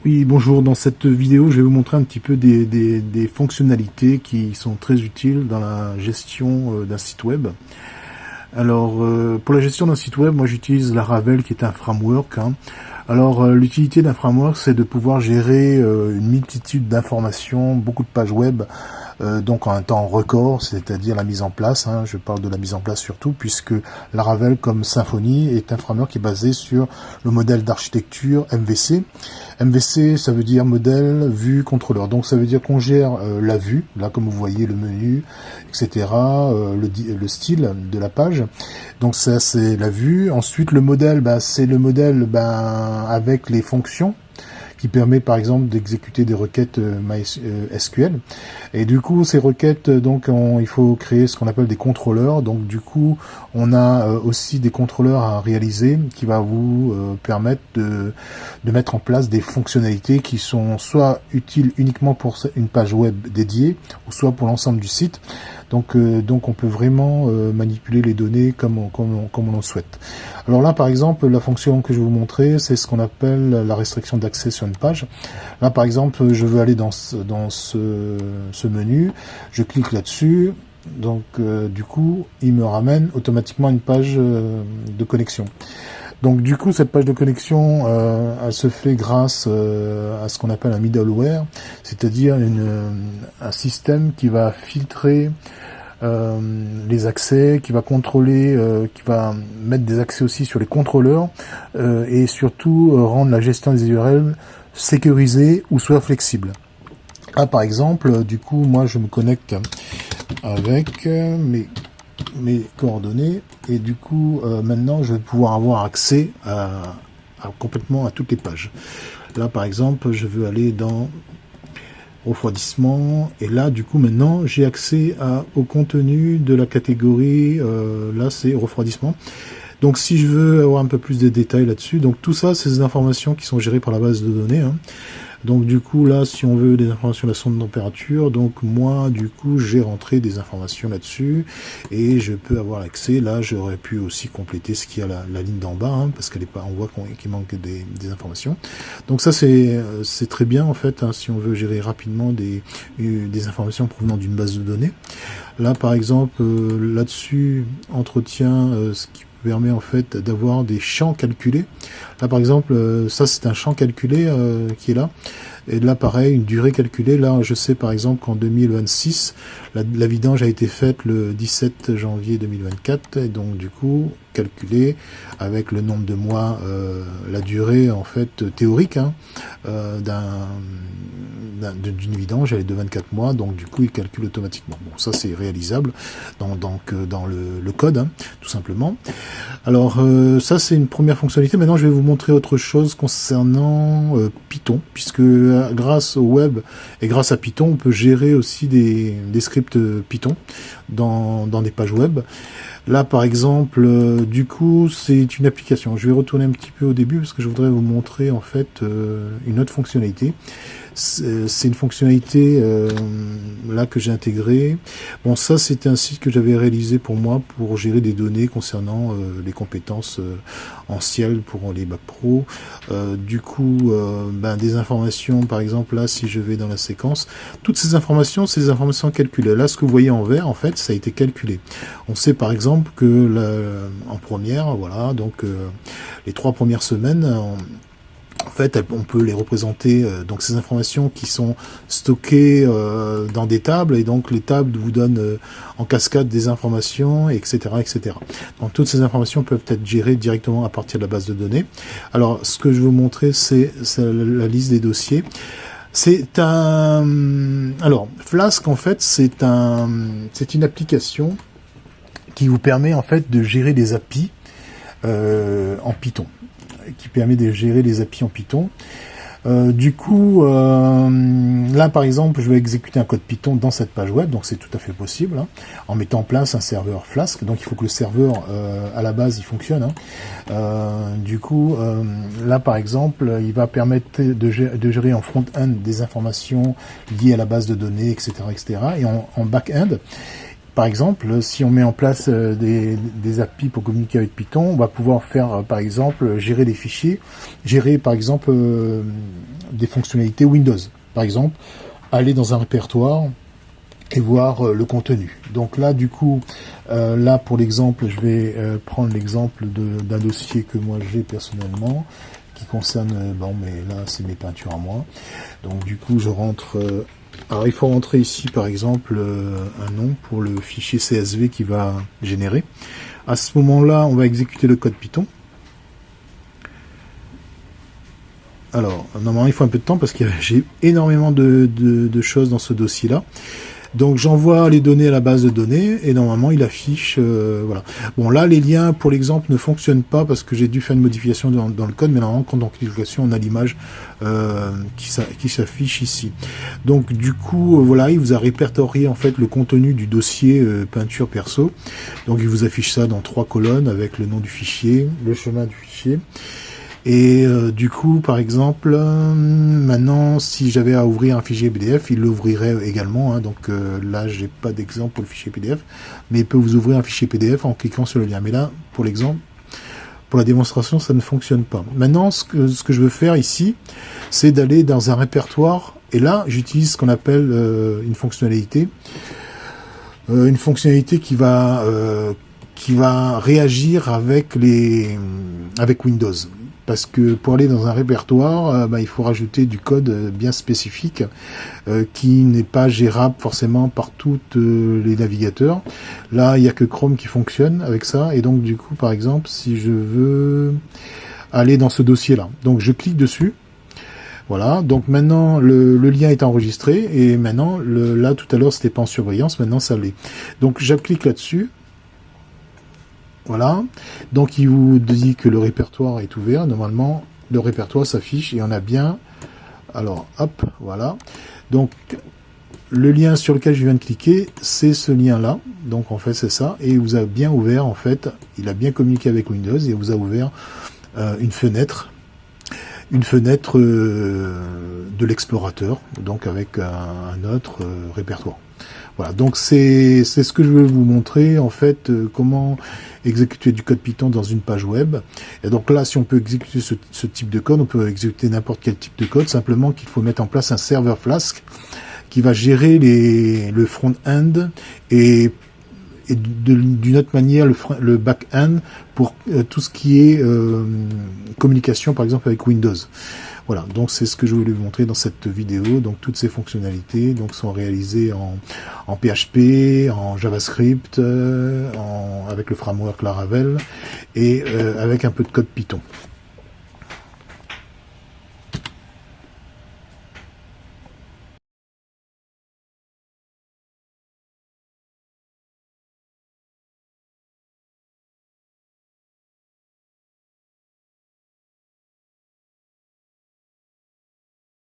Oui, bonjour. Dans cette vidéo, je vais vous montrer un petit peu des fonctionnalités qui sont très utiles dans la gestion d'un site web. Alors, pour la gestion d'un site web, moi j'utilise Laravel qui est un framework. Alors, l'utilité d'un framework, c'est de pouvoir gérer une multitude d'informations, beaucoup de pages web, donc en un temps record, c'est-à-dire la mise en place. Je parle de la mise en place surtout, puisque Laravel, comme Symfony, est un framework qui est basé sur le modèle d'architecture MVC. MVC, ça veut dire modèle, vue, contrôleur. Donc ça veut dire qu'on gère la vue, là comme vous voyez le menu, etc., le style de la page. Donc ça c'est la vue. Ensuite le modèle, c'est le modèle avec les fonctions qui permet par exemple d'exécuter des requêtes MySQL. Et du coup, ces requêtes, donc il faut créer ce qu'on appelle des contrôleurs. Donc du coup, on a aussi des contrôleurs à réaliser qui va vous permettre de mettre en place des fonctionnalités qui sont soit utiles uniquement pour une page web dédiée, ou soit pour l'ensemble du site. Donc on peut vraiment manipuler les données comme on le souhaite. Alors là, par exemple, la fonction que je vais vous montrer, c'est ce qu'on appelle la restriction d'accès sur une page. Là, par exemple, je veux aller dans ce menu, je clique là-dessus, donc du coup, il me ramène automatiquement à une page de connexion. Donc du coup, cette page de connexion, elle se fait grâce à ce qu'on appelle un middleware, c'est-à-dire un système qui va filtrer les accès, qui va contrôler, qui va mettre des accès aussi sur les contrôleurs et surtout rendre la gestion des URL sécurisée ou soit flexible. Là, par exemple, du coup, moi, je me connecte avec mes coordonnées et du coup, maintenant, je vais pouvoir avoir accès complètement à toutes les pages. Là, par exemple, je veux aller dans refroidissement et là du coup maintenant j'ai accès au contenu de la catégorie là c'est refroidissement. Donc si je veux avoir un peu plus de détails là-dessus, donc tout ça c'est des informations qui sont gérées par la base de données. Donc du coup là si on veut des informations de la sonde de température, donc moi du coup j'ai rentré des informations là-dessus et je peux avoir accès. Là j'aurais pu aussi compléter ce qu'il y a la ligne d'en bas parce qu'elle est pas, on voit qu'il manque des informations. Donc ça c'est très bien en fait si on veut gérer rapidement des informations provenant d'une base de données. Là par exemple là-dessus entretien ce qui permet en fait d'avoir des champs calculés. Là par exemple ça c'est un champ calculé qui est là, et là pareil une durée calculée. Là je sais par exemple qu'en 2026 la vidange a été faite le 17 janvier 2024 et donc du coup calculé avec le nombre de mois, la durée en fait théorique d'une vidange, elle est de 24 mois, donc du coup il calcule automatiquement. Bon, ça c'est réalisable dans le code, tout simplement. Alors ça c'est une première fonctionnalité. Maintenant je vais vous montrer autre chose concernant Python, puisque grâce au web et grâce à Python on peut gérer aussi des scripts Python dans des pages web. Là par exemple du coup c'est une application. Je vais retourner un petit peu au début parce que je voudrais vous montrer en fait une autre fonctionnalité. C'est une fonctionnalité là que j'ai intégrée. Bon, ça c'était un site que j'avais réalisé pour moi pour gérer des données concernant les compétences anciennes pour les bacs pro. Du coup, des informations, par exemple là, si je vais dans la séquence, toutes ces informations, c'est des informations calculées. Là, ce que vous voyez en vert, en fait, ça a été calculé. On sait par exemple que en première, voilà, donc les 3 premières semaines. En fait, on peut les représenter, donc ces informations qui sont stockées dans des tables, et donc les tables vous donnent en cascade des informations, etc., etc. Donc toutes ces informations peuvent être gérées directement à partir de la base de données. Alors, ce que je veux vous montrer, c'est la liste des dossiers. Alors, Flask, en fait, c'est une application qui vous permet, en fait, de gérer des API en Python. Qui permet de gérer les API en Python. Du coup, là par exemple, je vais exécuter un code Python dans cette page web, donc c'est tout à fait possible, en mettant en place un serveur Flask. Donc il faut que le serveur à la base il fonctionne. Du coup, là par exemple, il va permettre de gérer en front-end des informations liées à la base de données, etc., etc. Et en back-end, par exemple, si on met en place des API pour communiquer avec Python, on va pouvoir faire, par exemple, gérer des fichiers, gérer, par exemple, des fonctionnalités Windows. Par exemple, aller dans un répertoire et voir le contenu. Donc là, du coup, là pour l'exemple, je vais prendre l'exemple d'un dossier que moi j'ai personnellement, qui concerne, bon, mais là c'est mes peintures à moi. Donc du coup, je rentre. Alors il faut rentrer ici, par exemple, un nom pour le fichier CSV qui va générer. À ce moment-là, on va exécuter le code Python. Alors, normalement, il faut un peu de temps parce que j'ai énormément de choses dans ce dossier-là. Donc, j'envoie les données à la base de données et normalement, il affiche... voilà. Bon, là, les liens, pour l'exemple, ne fonctionnent pas parce que j'ai dû faire une modification dans le code, mais normalement, quand on clique dessus, on a l'image qui s'affiche ici. Donc, du coup, voilà, il vous a répertorié, en fait, le contenu du dossier peinture perso. Donc, il vous affiche ça dans 3 colonnes avec le nom du fichier, le chemin du fichier. Et du coup, par exemple, maintenant, si j'avais à ouvrir un fichier PDF, il l'ouvrirait également. Hein, donc là, j'ai pas d'exemple pour le fichier PDF, mais il peut vous ouvrir un fichier PDF en cliquant sur le lien. Mais là, pour l'exemple, pour la démonstration, ça ne fonctionne pas. Maintenant, ce que je veux faire ici, c'est d'aller dans un répertoire. Et là, j'utilise ce qu'on appelle une fonctionnalité qui va réagir avec Windows. Parce que pour aller dans un répertoire, il faut rajouter du code bien spécifique qui n'est pas gérable forcément par tous les navigateurs. Là, il n'y a que Chrome qui fonctionne avec ça. Et donc, du coup, par exemple, si je veux aller dans ce dossier-là, donc je clique dessus. Voilà, donc maintenant le lien est enregistré et maintenant, là tout à l'heure c'était pas en surbrillance, maintenant ça l'est. Donc j'applique là-dessus. Voilà, donc il vous dit que le répertoire est ouvert. Normalement, le répertoire s'affiche et on a bien. Alors, hop, voilà. Donc, le lien sur lequel je viens de cliquer, c'est ce lien-là. Donc, en fait, c'est ça. Et il vous a bien ouvert, en fait, il a bien communiqué avec Windows et il vous a ouvert une fenêtre de l'explorateur, donc avec un autre répertoire. Voilà, donc c'est ce que je veux vous montrer, en fait, comment exécuter du code Python dans une page web. Et donc là, si on peut exécuter ce type de code, on peut exécuter n'importe quel type de code, simplement qu'il faut mettre en place un serveur Flask qui va gérer le front-end et d'une autre manière le back-end pour tout ce qui est communication, par exemple, avec Windows. Voilà, donc c'est ce que je voulais vous montrer dans cette vidéo. Donc toutes ces fonctionnalités sont réalisées en PHP, en JavaScript, avec le framework Laravel et avec un peu de code Python.